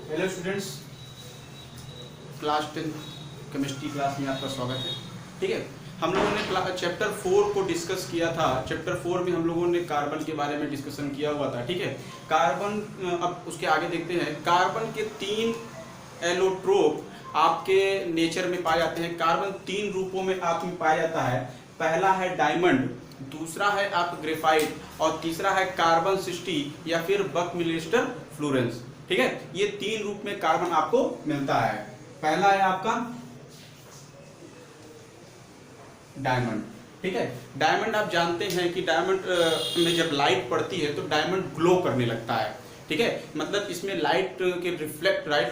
Hello students, class 10 chemistry class में आपका स्वागत है। ठीक है, हम लोगों ने चैप्टर 4 को डिस्कस किया था। चैप्टर 4 में हम लोगों ने कार्बन के बारे में डिस्कशन किया हुआ था। ठीक है, कार्बन, अब उसके आगे देखते हैं। कार्बन के 3 एलोट्रोप आपके नेचर में पाए जाते हैं। कार्बन 3 रूपों में आप में पाया जाता है। पहला है डायमंड, दूसरा है आप ग्रेफाइट और तीसरा है कार्बन 60 या फिर बकमिलिस्टर फ्लोरेंस। ठीक है, ये 3 रूप में कार्बन आपको मिलता है। पहला है आपका डायमंड। ठीक है, डायमंड आप जानते हैं कि डायमंड में जब लाइट पड़ती है तो डायमंड ग्लो करने लगता है। ठीक है, मतलब इसमें लाइट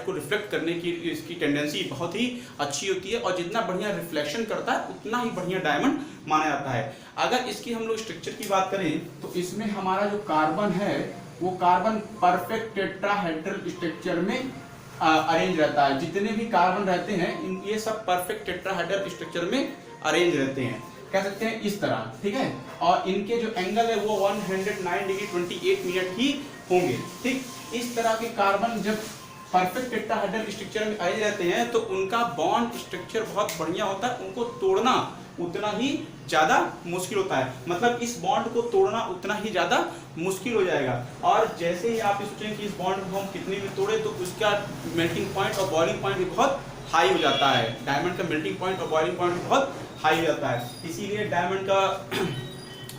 को रिफ्लेक्ट करने की इसकी टेंडेंसी बहुत ही अच्छी होती है और जितना बढ़िया रिफ्लेक्शन करता है उतना ही बढ़िया डायमंड माना जाता है। अगर इसकी हम लोग स्ट्रक्चर की बात करें तो इसमें हमारा जो कार्बन है वो कार्बन परफेक्ट टेट्राहेड्रल स्ट्रक्चर में अरेंज रहता है। जितने भी कार्बन रहते हैं ये सब परफेक्ट टेट्राहेड्रल स्ट्रक्चर में अरेंज रहते हैं, कह सकते हैं इस तरह। ठीक है, और इनके जो एंगल है वो 109 डिग्री 28 मिनट ही होंगे। ठीक, इस तरह के कार्बन जब परफेक्ट टेट्राहेड्रल स्ट्रक्चर में आए रहते हैं तो उनका बॉन्ड स्ट्रक्चर बहुत बढ़िया होता है। उनको तोड़ना उतना ही ज्यादा मुश्किल होता है, मतलब इस बॉन्ड को तोड़ना उतना ही ज्यादा मुश्किल हो जाएगा। और जैसे ही आप सोचें कि इस बॉन्ड को हम कितने भी तोड़े तो उसका मेल्टिंग पॉइंट और बॉइलिंग पॉइंट भी बहुत हाई हो जाता है। डायमंड का मेल्टिंग पॉइंट और बॉइलिंग पॉइंट भी बहुत हाई हो जाता है। इसीलिए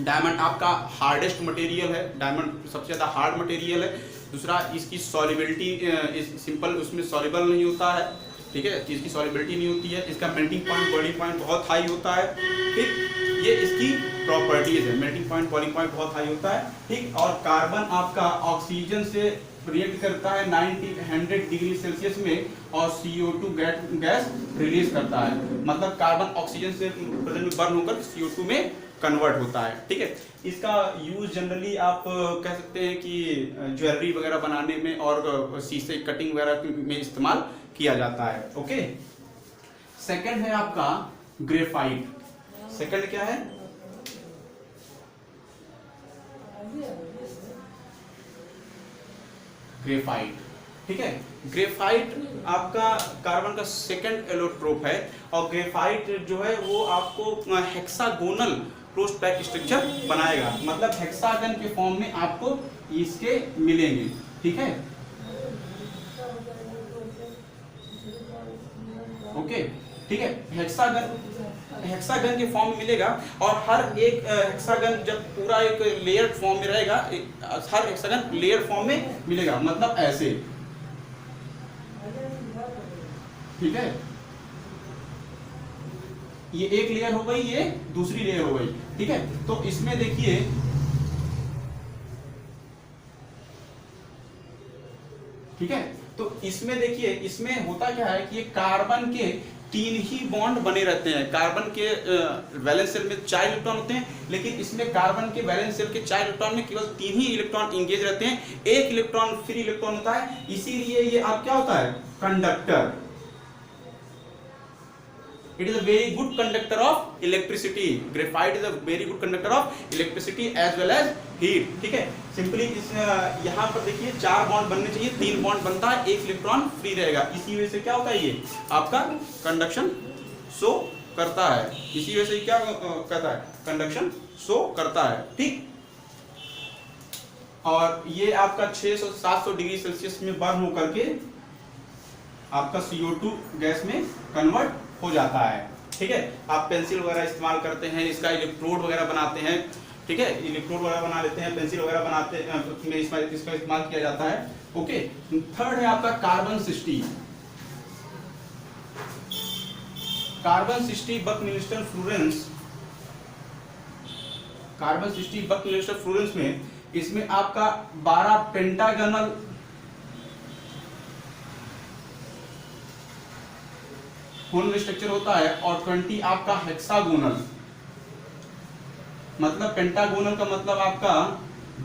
डायमंड आपका हार्डेस्ट मटेरियल है। डायमंड सबसे ज्यादा हार्ड मटेरियल है। दूसरा, इसकी सॉल्युबिलिटी सिंपल उसमें सॉल्युबल नहीं होता है। ठीक है, इसकी सॉल्युबिलिटी नहीं होती है। इसका मेल्टिंग पॉइंट बॉइलिंग पॉइंट बहुत हाई होता है। ठीक, ये इसकी प्रॉपर्टीज है। मेल्टिंग पॉइंट बॉइलिंग पॉइंट बहुत हाई होता है। ठीक, और कार्बन आपका ऑक्सीजन से रिएक्ट करता है 100 डिग्री सेल्सियस में और CO2 गैस रिलीज करता है। मतलब कार्बन ऑक्सीजन से प्रेजेंट में बर्न होकर CO2 में कन्वर्ट होता है। ठीक है, इसका यूज जनरली आप कह सकते हैं कि ज्वेलरी वगैरह बनाने में और शीशे कटिंग वगैरह में इस्तेमाल किया जाता है। ओके, सेकंड है आपका ग्रेफाइट। सेकंड क्या है? ग्रेफाइट। ठीक है, ग्रेफाइट आपका कार्बन का सेकंड एलोट्रोप है और ग्रेफाइट जो है वो आपको हेक्सागोनल क्लोज्ड पैक स्ट्रक्चर बनाएगा। मतलब हेक्सागन के फॉर्म में आपको इसके मिलेंगे। ठीक है, ओके, ठीक है, हेक्सागन के फॉर्म में मिलेगा और हर एक हेक्सागन जब पूरा एक लेयर्ड फॉर्म में रहेगा, हर हेक्सागन लेयर फॉर्म में मिलेगा, मतलब ऐसे। ठीक है, ये एक लेयर हो गई, ये दूसरी लेयर हो गई। ठीक है, तो इसमें देखिए ठीक है, तो इसमें देखिए इसमें होता क्या है कि ये कार्बन के 3 ही बॉन्ड बने रहते हैं। कार्बन के वैलेंस शेल में 4 इलेक्ट्रॉन होते हैं, लेकिन इसमें कार्बन के वैलेंस शेल के 4 इलेक्ट्रॉन में केवल 3 ही इलेक्ट्रॉन इंगेज रहते हैं। 1 इलेक्ट्रॉन फ्री इलेक्ट्रॉन होता है। इसीलिए ये आप क्या होता है? Conductor. It is a very good conductor of electricity. Graphite is a very good conductor of electricity as well as heat. ठीक है, सिंपली इस यहाँ पर देखिए 4 बॉन्ड बनने चाहिए, 3 बॉन्ड बनता है, 1 इलेक्ट्रॉन फ्री रहेगा। इसी वजह से क्या होता है, ये आपका कंडक्शन शो करता है। इसी वजह से क्या कहता है? कंडक्शन शो करता है। ठीक, और ये आपका 600-700 डिग्री सेल्सियस में बर्न होकर के आपका CO2 गैस में कन्वर्ट हो जाता है। ठीक है, आप पेंसिल वगैरह इस्तेमाल करते हैं, इसका इलेक्ट्रोड वगैरह बनाते हैं। ठीक है, इलेक्ट्रोड वगैरह बना लेते हैं, पेंसिल वगैरह बनाते हैं, इसका इस्तेमाल किया जाता है। ओके, थर्ड है आपका carbon 60। Carbon 60 buckminster fullerene. Carbon 60 buckminster fullerene में इसमें आपका 12 पेंटागनल कोनल स्ट्रक्चर होता है और 20 आपका हेक्सागोनल। मतलब पेंटागोनल का मतलब आपका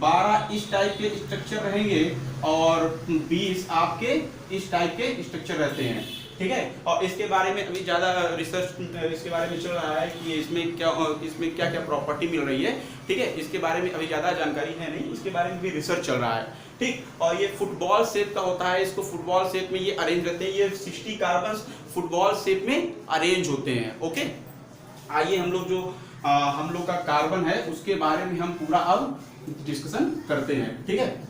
12 इस टाइप के स्ट्रक्चर रहेंगे और 20 आपके इस टाइप के स्ट्रक्चर रहते हैं। ठीक है, और इसके बारे में अभी ज़्यादा रिसर्च इसके बारे में चल रहा है कि इसमें क्या क्या प्रॉपर्टी मिल रही है। ठीक है, इसके बारे में अभी ज़्यादा जानकारी है नहीं, इसके बारे में भी रिसर्च चल रहा है। ठीक। और ये फुटबॉल शेप का होता है, इसको फुटबॉल शेप में ये अरेंज रहते हैं, ये 60 कार्बन फुटबॉल शेप में अरेंज होते हैं। ओके, आइए हम लोग जो हम लोग का कार्बन है उसके बारे में हम पूरा अब डिस्कशन करते हैं। ठीक है,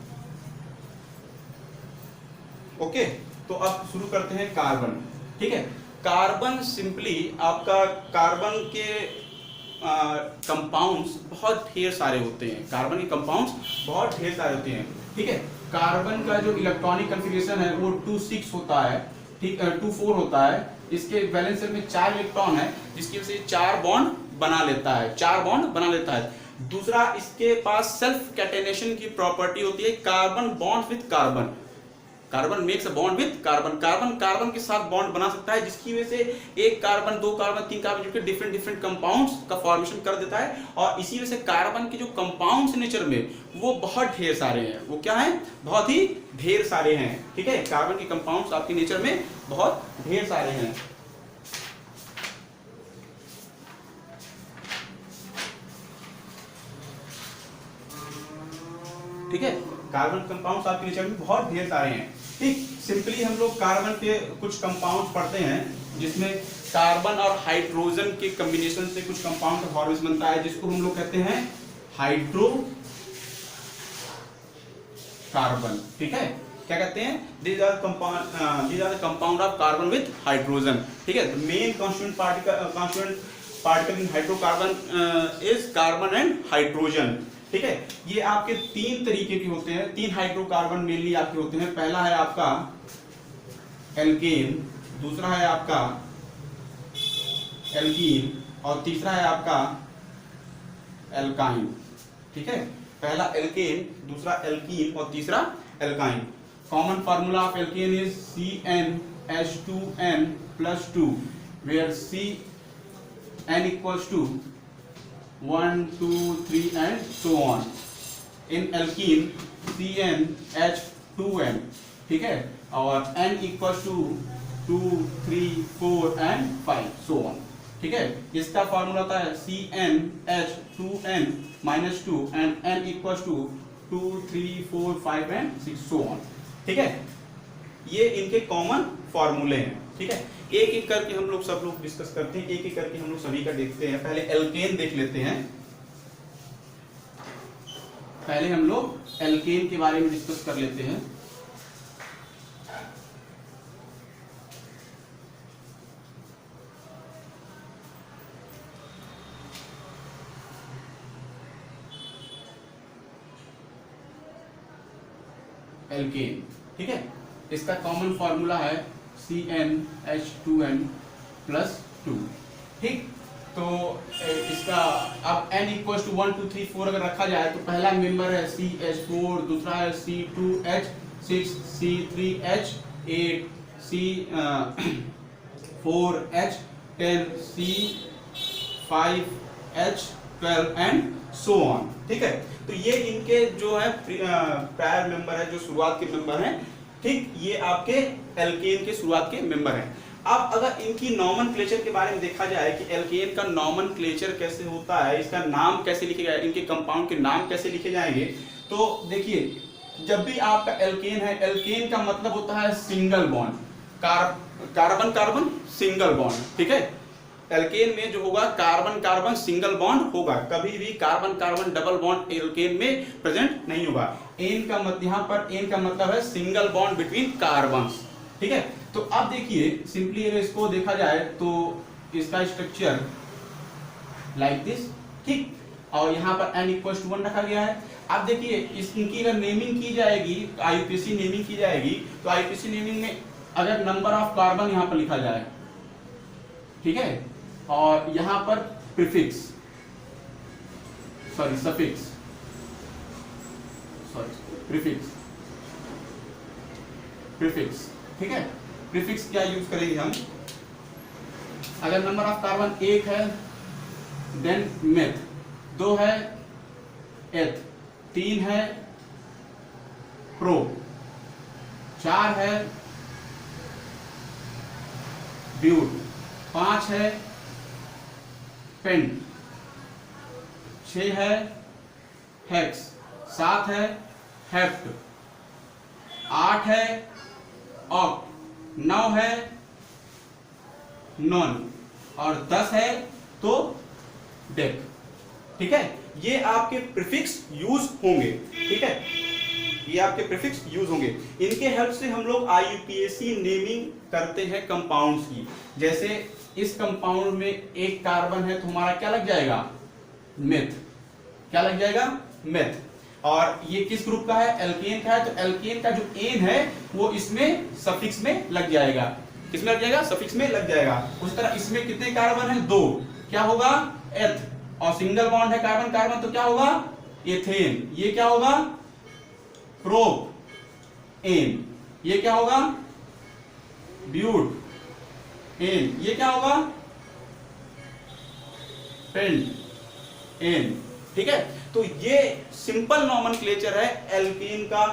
ओके, तो अब शुरू करते हैं कार्बन। ठीक है, कार्बन सिंपली आपका कार्बन के कंपाउंड्स बहुत ढेर सारे होते हैं, कार्बन के कंपाउंड्स बहुत ढेर सारे होते हैं। ठीक है, कार्बन का जो इलेक्ट्रॉनिक कॉन्फ़िगरेशन है वो 2,6 होता है, ठीक, 2,4 होता है। इसके वैलेंस शेल में 4 इलेक्ट्रॉन है, जिसकी वजह से 4 बॉन्ड बना लेता है, 4 बॉन्ड बना लेता है। दूसरा, इसके पास सेल्फ कैटेनेशन की प्रॉपर्टी होती है, carbon bond with carbon, carbon makes a bond with carbon, carbon carbon के साथ बॉन्ड बना सकता है, जिसकी वजह से एक कार्बन, 2 कार्बन, 3 कार्बन जुड़कर डिफरेंट डिफरेंट कंपाउंड्स का फॉर्मेशन कर देता है। और इसी वजह से कार्बन के जो कंपाउंड्स नेचर में वो बहुत ढेर सारे हैं। वो क्या है? बहुत ही ढेर सारे हैं। ठीक है, कार्बन के कंपाउंड्स आपके नेचर में बहुत ढेर सारे हैं। ठीक है, कार्बन कंपाउंड्स आपके नेचर में बहुत ढेर सारे हैं। ठीक, सिंपली हम लोग कार्बन के कुछ कंपाउंड पढ़ते हैं, जिसमें कार्बन और हाइड्रोजन के कॉम्बिनेशन से कुछ कंपाउंड का फॉर्मेशन बनता है, जिसको हम लोग कहते हैं हाइड्रो कार्बन। ठीक है, क्या कहते हैं? these are the compound of carbon with hydrogen। ठीक है, main constituent particle in hydrocarbon is carbon and hydrogen। ठीक है, ये आपके 3 तरीके के होते हैं, 3 हाइड्रोकार्बन मेनली आपके होते हैं। पहला है आपका एल्केन, दूसरा है आपका एल्कीन, और तीसरा है आपका एल्काइन। ठीक है, पहला एल्केन, दूसरा एल्कीन और तीसरा alkyne. Common formula of alkene is CnH2n+2 where Cn equals to 1, 2, 3 and so on। in alkene CnH2n। ठीक है, और n equals to 2, 3, 4 and 5 so on। ठीक है, इसका फॉर्मूला होता है CnH2n-2 and n equals to 2, 3, 4, 5 and 6 so on। ठीक है, ये इनके कॉमन फॉर्मूले हैं। ठीक है, एक एक करके हम लोग सब लोग डिस्कस करते हैं, एक एक करके हम लोग सभी का देखते हैं। पहले एल्केन देख लेते हैं, पहले हम लोग एल्केन के बारे में डिस्कस कर लेते हैं। एल्केन, ठीक है, इसका कॉमन फॉर्मूला है CnH2n+2। ठीक, तो इसका अब n इक्वल्स टू 1, 2, 3, 4 अगर रखा जाए तो पहला मेंबर है CH4, दूसरा है C2H6, C3H8, C4H10, C5H12 and so on. ठीक है, तो ये इनके जो है प्रायर मेंबर है, जो शुरुआत के मेंबर हैं। ठीक, ये आपके एल्केन के शुरुआत के मेंबर हैं। अब अगर इनकी नॉमेनक्लेचर के बारे में देखा जाए कि एल्केन का नॉमेनक्लेचर कैसे होता है, इसका नाम कैसे लिखे जाए, इनके कंपाउंड के नाम कैसे लिखे जाएंगे, तो देखिए, जब भी आपका एल्केन है, एल्केन का मतलब होता है single bond, carbon carbon single bond. ठीक है, एल्केन में जो होगा कार्बन कार्बन सिंगल बॉन्ड होगा, कभी भी carbon carbon double bond alkene में प्रेजेंट नहीं होगा। एन का मतलब, यहाँ पर एन का मतलब है सिंगल बॉन्ड बिटवीन कार्बन्स। ठीक है, तो अब देखिए सिंपली अगर इसको देखा जाए तो इसका स्ट्रक्चर लाइक दिस। ठीक, और यहाँ पर n इक्वल्स टू 1 रखा गया है। अब देखिए इनकी अगर नेमिंग की जाएगी, IUPAC नेमिंग की जाएगी, तो IUPAC नेमिंग में अगर नंबर ऑफ कार्बन यहाँ पर लिखा जाए, ठीक है, और यहाँ पर prefix, sorry suffix, sorry prefix, prefix. ठीक है, प्रीफिक्स क्या यूज करेंगे हम? अगर नंबर ऑफ कार्बन 1 है देन मेथ, 2 है एथ, 3 है प्रो, 4 है ब्यूट, 5 है पेंट, 6 है हेक्स, 7 है हेप्ट, 8 है ऑक्ट, 9 है नॉन और 10 है तो डेक। ठीक है, ये आपके प्रीफिक्स यूज होंगे। ठीक है, ये आपके प्रीफिक्स यूज होंगे। इनके हेल्प से हम लोग IUPAC नेमिंग करते हैं कंपाउंड्स की। जैसे इस कंपाउंड में एक कार्बन है तो हमारा क्या लग जाएगा, मेथ। क्या लग जाएगा, मेथ। और ये किस ग्रुप का है, एल्केन का है, तो एल्केन का जो एन है वो इसमें सफिक्स में लग जाएगा। किसमें लग जाएगा, सफिक्स में लग जाएगा। उस तरह इसमें कितने कार्बन है, 2, क्या होगा, एथ। और सिंगल बॉन्ड है कार्बन कार्बन तो क्या होगा, एथेन। ये क्या होगा, प्रोप एन। ये क्या होगा, ब्यूट एन। ये क्या होगा, पेंट एन। ठीक है, तो ये सिंपल नॉमेनक्लेचर है एल्केन का,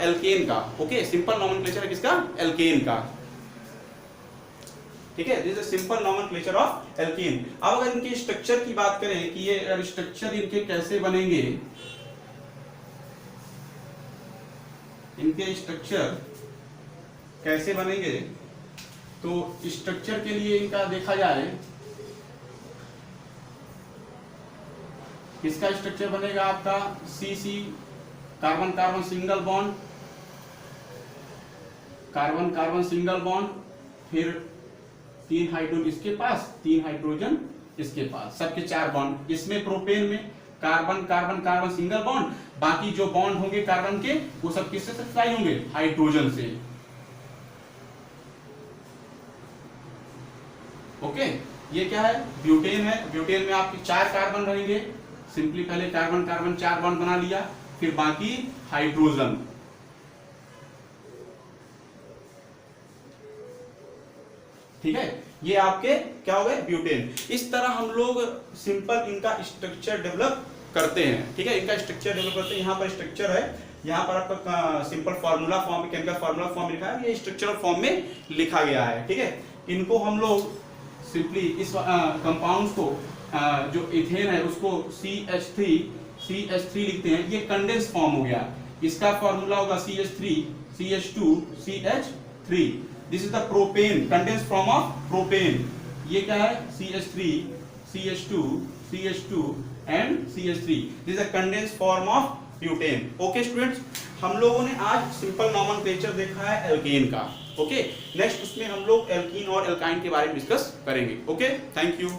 एल्केन का। ओके, सिंपल नॉमेनक्लेचर है किसका, एल्केन का। ठीक है, this is simple nomenclature of alkene. अब अगर इनके स्ट्रक्चर की बात करें कि ये स्ट्रक्चर इनके कैसे बनेंगे, इनके स्ट्रक्चर कैसे बनेंगे, तो स्ट्रक्चर के लिए इनका देखा जाए, किसका स्ट्रक्चर बनेगा आपका, CC, carbon carbon single bond, carbon carbon single bond, फिर 3 हाइड्रोजन इसके पास, 3 हाइड्रोजन इसके पास, सबके 4 बॉन्ड। इसमें प्रोपेन में carbon carbon carbon single bond, बाकी जो बॉन्ड होंगे कार्बन के वो सब किससे सप्लाई होंगे, हाइड्रोजन से। ओके, ये क्या है, ब्यूटेन है। ब्यूटेन में आपके 4 कार्बन रहेंगे। सिंपली पहले कार्बन कार्बन 4 बॉन्ड बना लिया, फिर बाकी हाइड्रोजन। ठीक है, ये आपके क्या हो गए, ब्यूटेन। इस तरह हम लोग सिंपल इनका स्ट्रक्चर डेवलप करते हैं। ठीक है, इनका स्ट्रक्चर डेवलप करते हैं। यहाँ पर स्ट्रक्चर है, यहाँ पर आपका सिंपल फार्मूला फॉर्म में, केमिकल फार्मूला फॉर्म लिखा है, ये स्ट्रक्चरल फॉर्म में लिखा गया है। ठीक है, इनको हम लोग सिंपली इस कंपाउंड्स को जो इथेन है उसको CH3 लिखते हैं। ये कंडेंस फॉर्म हो गया, इसका फार्मूला होगा CH3 CH2 CH3। This is the propane, condense form of propane. ये क्या है, CH3 CH2 CH2 and CH3। This is the condense form of butane. Okay students, हम लोगों ने आज सिंपल नॉमेनक्लेचर देखा है एल्केन का। ओके, नेक्स्ट उसमें हम लोग एल्कीन और एल्काइन के बारे में डिस्कस करेंगे। Okay, thank you.